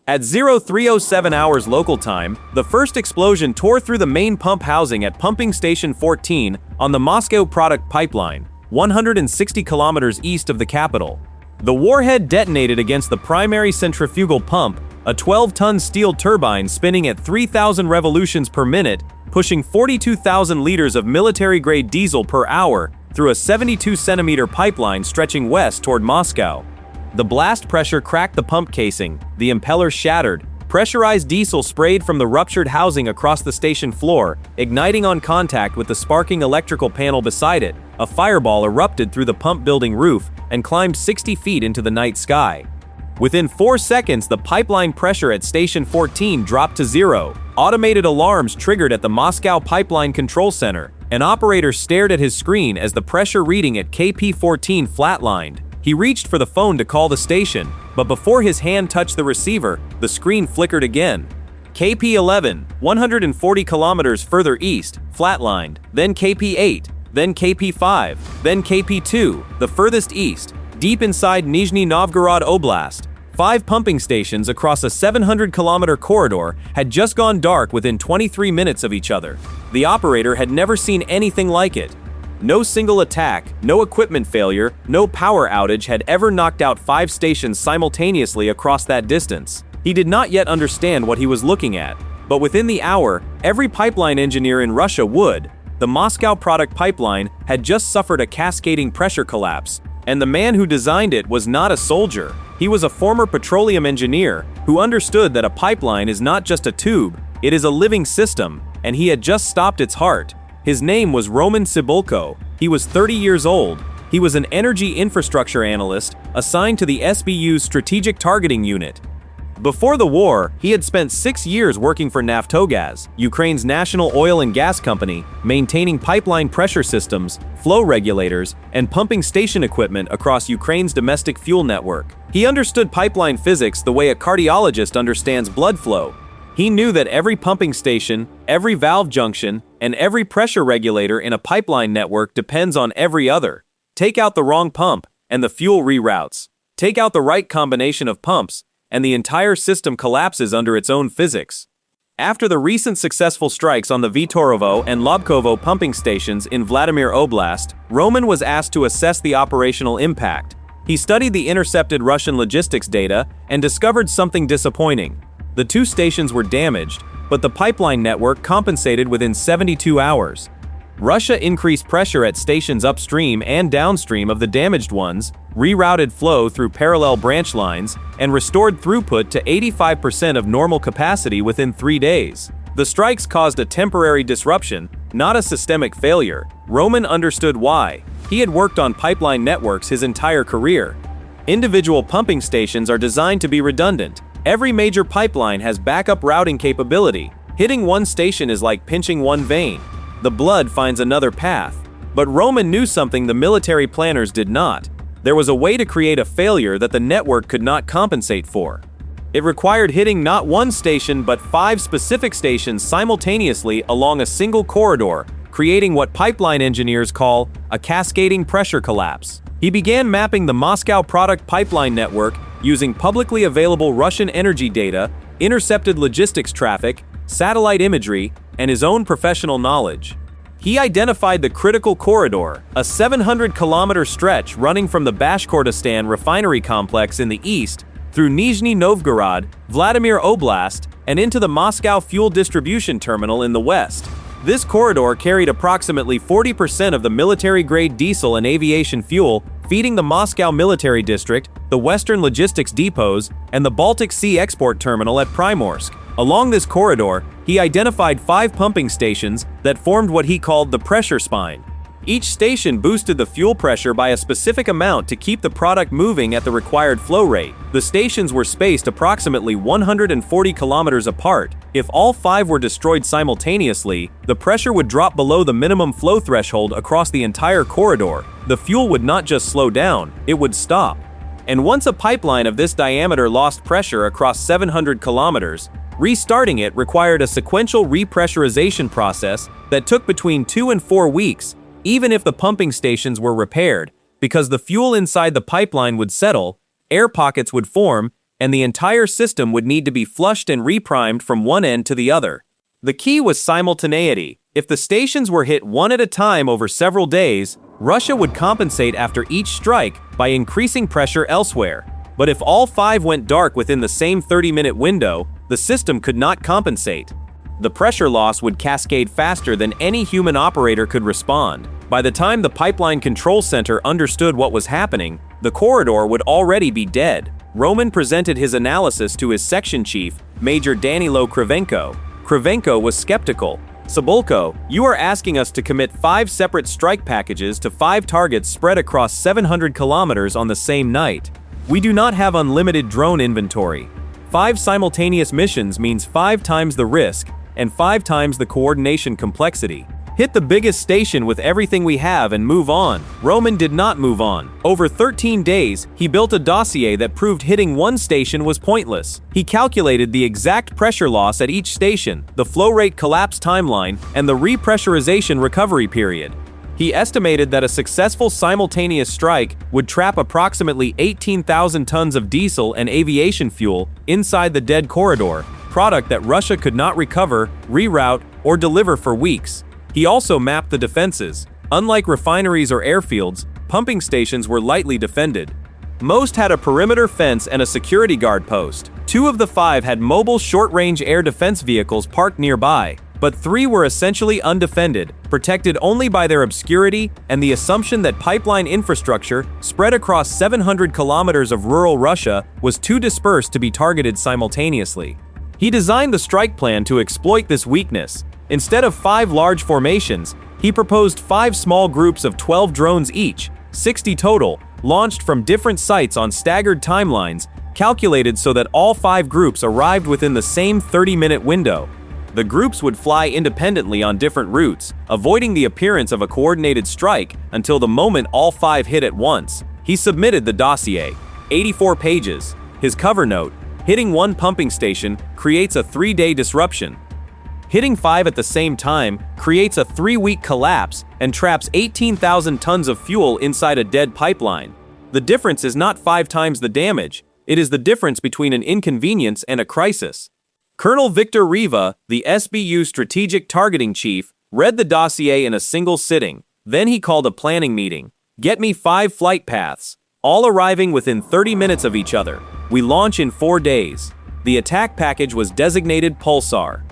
At 0307 hours local time, the first explosion tore through the main pump housing at pumping station 14 on the Moscow product pipeline, 160 kilometers east of the capital. The warhead detonated against the primary centrifugal pump, a 12-ton steel turbine spinning at 3,000 revolutions per minute, pushing 42,000 liters of military-grade diesel per hour through a 72-centimeter pipeline stretching west toward Moscow. The blast pressure cracked the pump casing, the impeller shattered, pressurized diesel sprayed from the ruptured housing across the station floor, igniting on contact with the sparking electrical panel beside it. A fireball erupted through the pump building roof and climbed 60 feet into the night sky. Within 4 seconds, the pipeline pressure at Station 14 dropped to zero. Automated alarms triggered at the Moscow Pipeline Control Center. An operator stared at his screen as the pressure reading at KP14 flatlined. He reached for the phone to call the station, but before his hand touched the receiver, the screen flickered again. KP11, 140 kilometers further east, flatlined, then KP8, then KP5, then KP2, the furthest east, deep inside Nizhny Novgorod Oblast. 5 pumping stations across a 700-kilometer corridor had just gone dark within 23 minutes of each other. The operator had never seen anything like it. No single attack, no equipment failure, no power outage had ever knocked out 5 stations simultaneously across that distance. He did not yet understand what he was looking at, but within the hour, every pipeline engineer in Russia would. The Moscow product pipeline had just suffered a cascading pressure collapse, and the man who designed it was not a soldier. He was a former petroleum engineer who understood that a pipeline is not just a tube, it is a living system, and he had just stopped its heart. His name was Roman Sibulko. He was 30 years old. He was an energy infrastructure analyst assigned to the SBU's Strategic Targeting Unit. Before the war, he had spent 6 years working for Naftogaz, Ukraine's national oil and gas company, maintaining pipeline pressure systems, flow regulators, and pumping station equipment across Ukraine's domestic fuel network. He understood pipeline physics the way a cardiologist understands blood flow. He knew that every pumping station, every valve junction, and every pressure regulator in a pipeline network depends on every other. Take out the wrong pump, and the fuel reroutes. Take out the right combination of pumps, and the entire system collapses under its own physics. After the recent successful strikes on the Vitorovo and Lobkovo pumping stations in Vladimir Oblast, Roman was asked to assess the operational impact. He studied the intercepted Russian logistics data and discovered something disappointing. The 2 stations were damaged, but the pipeline network compensated within 72 hours. Russia increased pressure at stations upstream and downstream of the damaged ones, rerouted flow through parallel branch lines, and restored throughput to 85% of normal capacity within 3 days. The strikes caused a temporary disruption, not a systemic failure. Roman understood why. He had worked on pipeline networks his entire career. Individual pumping stations are designed to be redundant. Every major pipeline has backup routing capability. Hitting one station is like pinching one vein. The blood finds another path. But Roman knew something the military planners did not. There was a way to create a failure that the network could not compensate for. It required hitting not one station but 5 specific stations simultaneously along a single corridor, creating what pipeline engineers call a cascading pressure collapse. He began mapping the Moscow product pipeline network using publicly available Russian energy data, intercepted logistics traffic, satellite imagery, and his own professional knowledge. He identified the critical corridor, a 700-kilometer stretch running from the Bashkortostan refinery complex in the east through Nizhny Novgorod, Vladimir Oblast, and into the Moscow fuel distribution terminal in the west. This corridor carried approximately 40% of the military-grade diesel and aviation fuel, feeding the Moscow military district, the Western logistics depots, and the Baltic Sea export terminal at Primorsk. Along this corridor, he identified 5 pumping stations that formed what he called the pressure spine. Each station boosted the fuel pressure by a specific amount to keep the product moving at the required flow rate. The stations were spaced approximately 140 kilometers apart. If all 5 were destroyed simultaneously, the pressure would drop below the minimum flow threshold across the entire corridor. The fuel would not just slow down, it would stop. And once a pipeline of this diameter lost pressure across 700 kilometers, restarting it required a sequential repressurization process that took between 2 and 4 weeks, even if the pumping stations were repaired, because the fuel inside the pipeline would settle, air pockets would form, and the entire system would need to be flushed and reprimed from one end to the other. The key was simultaneity. If the stations were hit one at a time over several days, Russia would compensate after each strike by increasing pressure elsewhere. But if all 5 went dark within the same 30-minute window, the system could not compensate. The pressure loss would cascade faster than any human operator could respond. By the time the pipeline control center understood what was happening, the corridor would already be dead. Roman presented his analysis to his section chief, Major Danilo Krivenko. Krivenko was skeptical. "Sabulko, you are asking us to commit 5 separate strike packages to 5 targets spread across 700 kilometers on the same night. We do not have unlimited drone inventory. 5 simultaneous missions means 5 times the risk and 5 times the coordination complexity. Hit the biggest station with everything we have and move on." Roman did not move on. Over 13 days, he built a dossier that proved hitting one station was pointless. He calculated the exact pressure loss at each station, the flow rate collapse timeline, and the repressurization recovery period. He estimated that a successful simultaneous strike would trap approximately 18,000 tons of diesel and aviation fuel inside the dead corridor, product that Russia could not recover, reroute, or deliver for weeks. He also mapped the defenses. Unlike refineries or airfields, pumping stations were lightly defended. Most had a perimeter fence and a security guard post. 2 of the 5 had mobile short-range air defense vehicles parked nearby, but 3 were essentially undefended, protected only by their obscurity and the assumption that pipeline infrastructure spread across 700 kilometers of rural Russia was too dispersed to be targeted simultaneously. He designed the strike plan to exploit this weakness. Instead of 5 large formations, he proposed 5 small groups of 12 drones each, 60 total, launched from different sites on staggered timelines, calculated so that all 5 groups arrived within the same 30-minute window. The groups would fly independently on different routes, avoiding the appearance of a coordinated strike until the moment all 5 hit at once. He submitted the dossier, 84 pages. His cover note: hitting one pumping station creates a 3-day disruption. Hitting 5 at the same time creates a 3-week collapse and traps 18,000 tons of fuel inside a dead pipeline. The difference is not 5 times the damage, it is the difference between an inconvenience and a crisis. Colonel Victor Riva, the SBU strategic targeting chief, read the dossier in a single sitting. Then he called a planning meeting. "Get me 5 flight paths, all arriving within 30 minutes of each other. We launch in 4 days." The attack package was designated Pulsar.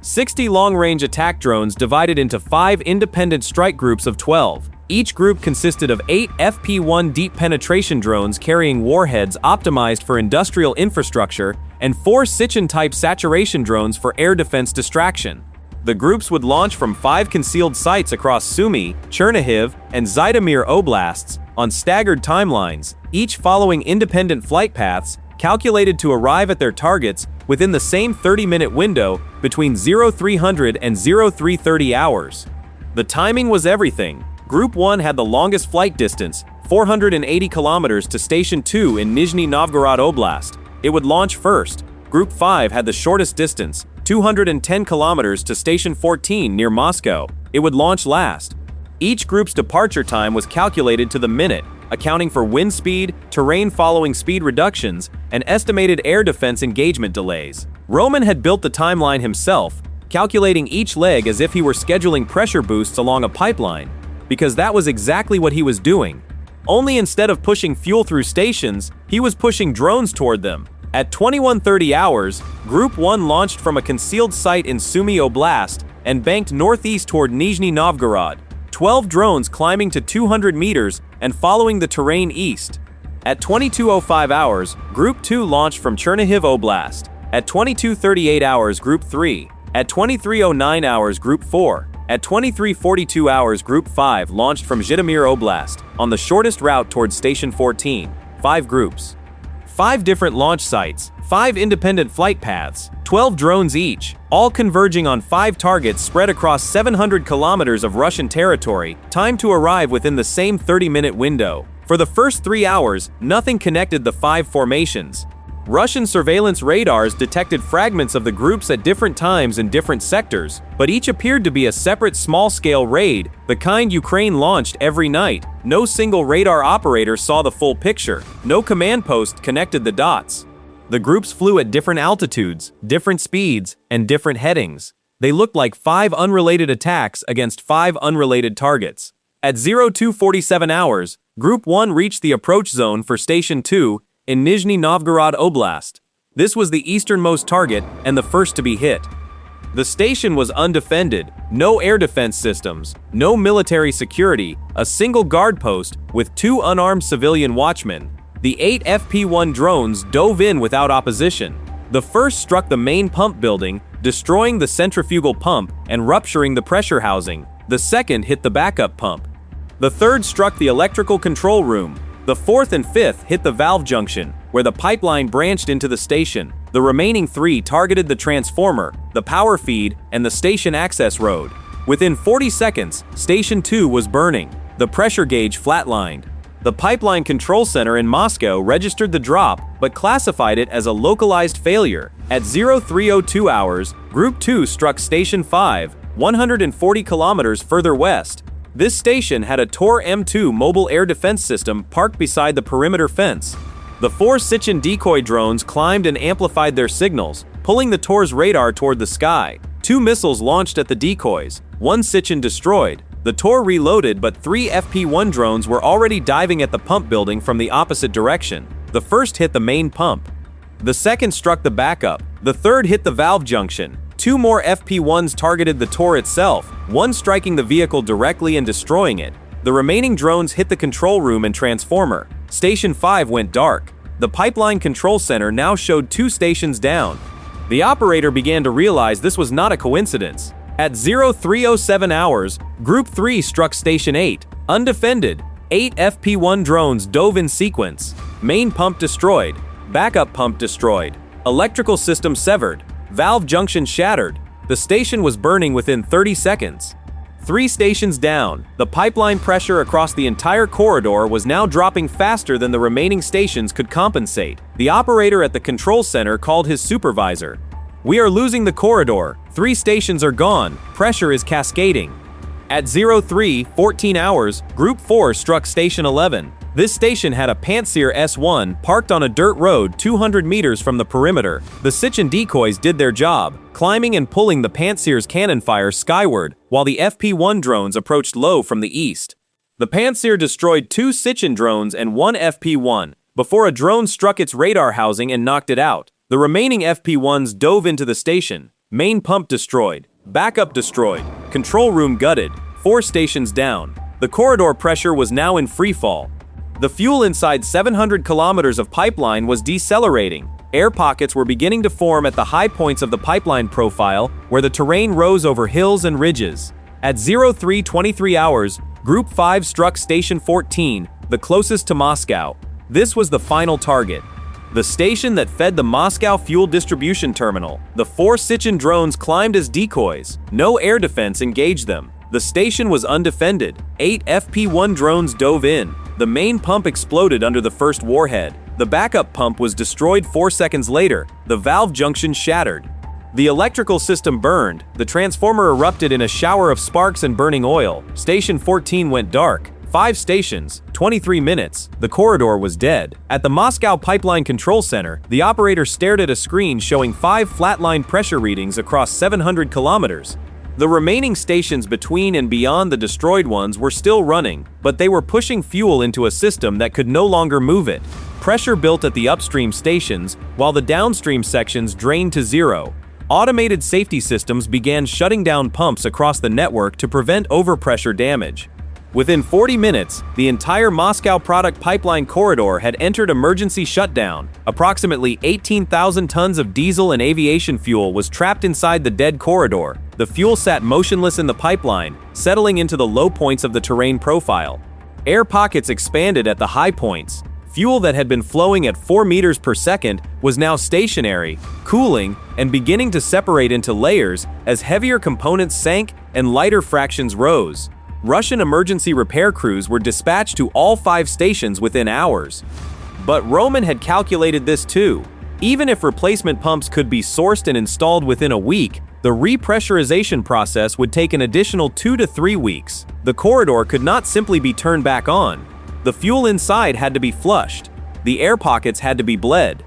60 long-range attack drones divided into 5 independent strike groups of 12. Each group consisted of 8 FP-1 deep penetration drones carrying warheads optimized for industrial infrastructure and 4 Sitchin-type saturation drones for air defense distraction. The groups would launch from 5 concealed sites across Sumy, Chernihiv, and Zhytomyr oblasts on staggered timelines, each following independent flight paths calculated to arrive at their targets within the same 30-minute window between 0300 and 0330 hours. The timing was everything. Group 1 had the longest flight distance, 480 kilometers to Station 2 in Nizhny Novgorod Oblast. It would launch first. Group 5 had the shortest distance, 210 kilometers to Station 14 near Moscow. It would launch last. Each group's departure time was calculated to the minute, accounting for wind speed, terrain following speed reductions, and estimated air defense engagement delays. Roman had built the timeline himself, calculating each leg as if he were scheduling pressure boosts along a pipeline, because that was exactly what he was doing. Only instead of pushing fuel through stations, he was pushing drones toward them. At 21:30 hours, Group 1 launched from a concealed site in Sumy Oblast and banked northeast toward Nizhny Novgorod, 12 drones climbing to 200 meters and following the terrain east. At 22:05 hours, Group 2 launched from Chernihiv Oblast. At 22:38 hours, Group 3. At 23:09 hours, Group 4. At 23:42 hours, Group 5 launched from Zhytomyr Oblast, on the shortest route towards Station 14. 5 groups. 5 different launch sites, 5 independent flight paths, 12 drones each, all converging on 5 targets spread across 700 kilometers of Russian territory, timed to arrive within the same 30-minute window. For the first 3 hours, nothing connected the 5 formations. Russian surveillance radars detected fragments of the groups at different times in different sectors, but each appeared to be a separate small-scale raid, the kind Ukraine launched every night. No single radar operator saw the full picture. No command post connected the dots. The groups flew at different altitudes, different speeds, and different headings. They looked like 5 unrelated attacks against 5 unrelated targets. At 0247 hours, Group 1 reached the approach zone for Station 2 in Nizhny Novgorod Oblast. This was the easternmost target and the first to be hit. The station was undefended, no air defense systems, no military security, a single guard post with 2 unarmed civilian watchmen. The 8 FP-1 drones dove in without opposition. The first struck the main pump building, destroying the centrifugal pump and rupturing the pressure housing. The second hit the backup pump. The third struck the electrical control room. The fourth and fifth hit the valve junction, where the pipeline branched into the station. The remaining 3 targeted the transformer, the power feed, and the station access road. Within 40 seconds, Station 2 was burning. The pressure gauge flatlined. The pipeline control center in Moscow registered the drop, but classified it as a localized failure. At 0302 hours, Group 2 struck Station 5, 140 kilometers further west. This station had a Tor M2 mobile air defense system parked beside the perimeter fence. The 4 Sichin decoy drones climbed and amplified their signals, pulling the Tor's radar toward the sky. 2 missiles launched at the decoys, 1 Sichin destroyed. The Tor reloaded, but 3 FP-1 drones were already diving at the pump building from the opposite direction. The first hit the main pump. The second struck the backup. The third hit the valve junction. 2 more FP-1s targeted the Tor itself, 1 striking the vehicle directly and destroying it. The remaining drones hit the control room and transformer. Station 5 went dark. The pipeline control center now showed 2 stations down. The operator began to realize this was not a coincidence. At 0307 hours, Group 3 struck Station 8, undefended. 8 FP-1 drones dove in sequence. Main pump destroyed. Backup pump destroyed. Electrical system severed. Valve junction shattered. The station was burning within 30 seconds. 3 stations down, the pipeline pressure across the entire corridor was now dropping faster than the remaining stations could compensate. The operator at the control center called his supervisor. "We are losing the corridor. 3 stations are gone. Pressure is cascading." At 0314 hours, Group 4 struck Station 11. This station had a Pantsir S1 parked on a dirt road 200 meters from the perimeter. The Sichin decoys did their job, climbing and pulling the Pantsir's cannon fire skyward, while the FP-1 drones approached low from the east. The Pantsir destroyed 2 Sichin drones and 1 FP-1, before a drone struck its radar housing and knocked it out. The remaining FP-1s dove into the station. Main pump destroyed. Backup destroyed. Control room gutted. 4 stations down. The corridor pressure was now in freefall. The fuel inside 700 kilometers of pipeline was decelerating. Air pockets were beginning to form at the high points of the pipeline profile, where the terrain rose over hills and ridges. At 0323 hours, Group 5 struck Station 14, the closest to Moscow. This was the final target. The station that fed the Moscow fuel distribution terminal. The 4 Sichin drones climbed as decoys. No air defense engaged them. The station was undefended. 8 FP-1 drones dove in. The main pump exploded under the first warhead. The backup pump was destroyed 4 seconds later. The valve junction shattered. The electrical system burned. The transformer erupted in a shower of sparks and burning oil. Station 14 went dark. 5 stations, 23 minutes. The corridor was dead. At the Moscow Pipeline Control Center, the operator stared at a screen showing 5 flatline pressure readings across 700 kilometers. The remaining stations between and beyond the destroyed ones were still running, but they were pushing fuel into a system that could no longer move it. Pressure built at the upstream stations, while the downstream sections drained to zero. Automated safety systems began shutting down pumps across the network to prevent overpressure damage. Within 40 minutes, the entire Moscow product pipeline corridor had entered emergency shutdown. Approximately 18,000 tons of diesel and aviation fuel was trapped inside the dead corridor. The fuel sat motionless in the pipeline, settling into the low points of the terrain profile. Air pockets expanded at the high points. Fuel that had been flowing at 4 meters per second was now stationary, cooling, and beginning to separate into layers as heavier components sank and lighter fractions rose. Russian emergency repair crews were dispatched to all 5 stations within hours. But Roman had calculated this too. Even if replacement pumps could be sourced and installed within a week, the repressurization process would take an additional 2 to 3 weeks. The corridor could not simply be turned back on. The fuel inside had to be flushed. The air pockets had to be bled.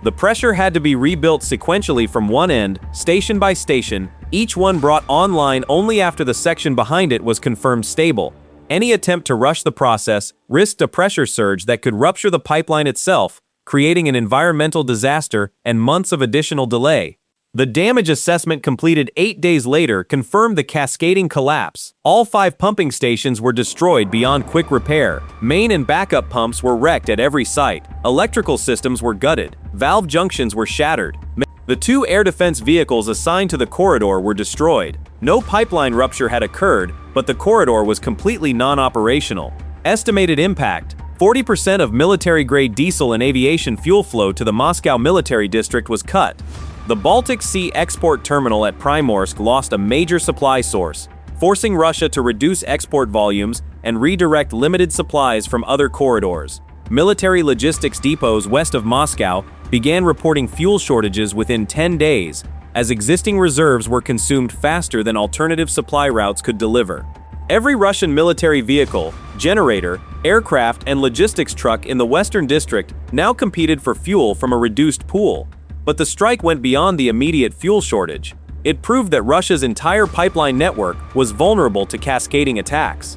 The pressure had to be rebuilt sequentially from one end, station by station, each one brought online only after the section behind it was confirmed stable. Any attempt to rush the process risked a pressure surge that could rupture the pipeline itself, creating an environmental disaster and months of additional delay. The damage assessment completed 8 days later confirmed the cascading collapse. All 5 pumping stations were destroyed beyond quick repair. Main and backup pumps were wrecked at every site. Electrical systems were gutted. Valve junctions were shattered. The 2 air defense vehicles assigned to the corridor were destroyed. No pipeline rupture had occurred, but the corridor was completely non-operational. Estimated impact: 40% of military-grade diesel and aviation fuel flow to the Moscow military district was cut. The Baltic Sea export terminal at Primorsk lost a major supply source, forcing Russia to reduce export volumes and redirect limited supplies from other corridors. Military logistics depots west of Moscow began reporting fuel shortages within 10 days, as existing reserves were consumed faster than alternative supply routes could deliver. Every Russian military vehicle, generator, aircraft, and logistics truck in the Western District now competed for fuel from a reduced pool. But the strike went beyond the immediate fuel shortage. It proved that Russia's entire pipeline network was vulnerable to cascading attacks.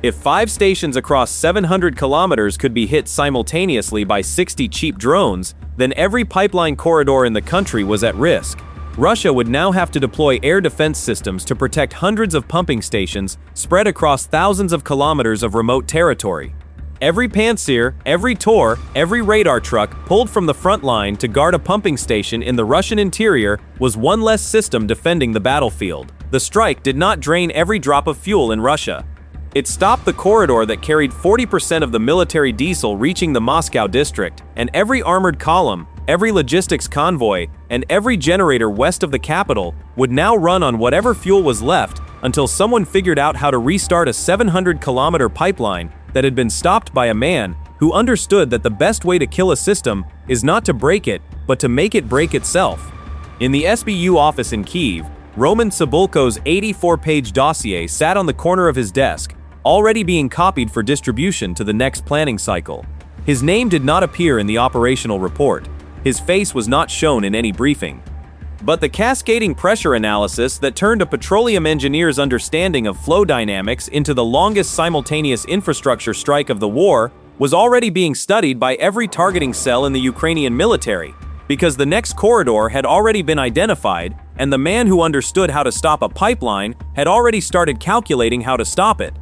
If 5 stations across 700 kilometers could be hit simultaneously by 60 cheap drones, then every pipeline corridor in the country was at risk. Russia would now have to deploy air defense systems to protect hundreds of pumping stations spread across thousands of kilometers of remote territory. Every Pantsir, every Tor, every radar truck pulled from the front line to guard a pumping station in the Russian interior was one less system defending the battlefield. The strike did not drain every drop of fuel in Russia. It stopped the corridor that carried 40% of the military diesel reaching the Moscow district, and every armored column, every logistics convoy, and every generator west of the capital would now run on whatever fuel was left until someone figured out how to restart a 700-kilometer pipeline that had been stopped by a man who understood that the best way to kill a system is not to break it, but to make it break itself. In the SBU office in Kyiv, Roman Sabulko's 84-page dossier sat on the corner of his desk, already being copied for distribution to the next planning cycle. His name did not appear in the operational report. His face was not shown in any briefing. But the cascading pressure analysis that turned a petroleum engineer's understanding of flow dynamics into the longest simultaneous infrastructure strike of the war was already being studied by every targeting cell in the Ukrainian military, because the next corridor had already been identified, and the man who understood how to stop a pipeline had already started calculating how to stop it.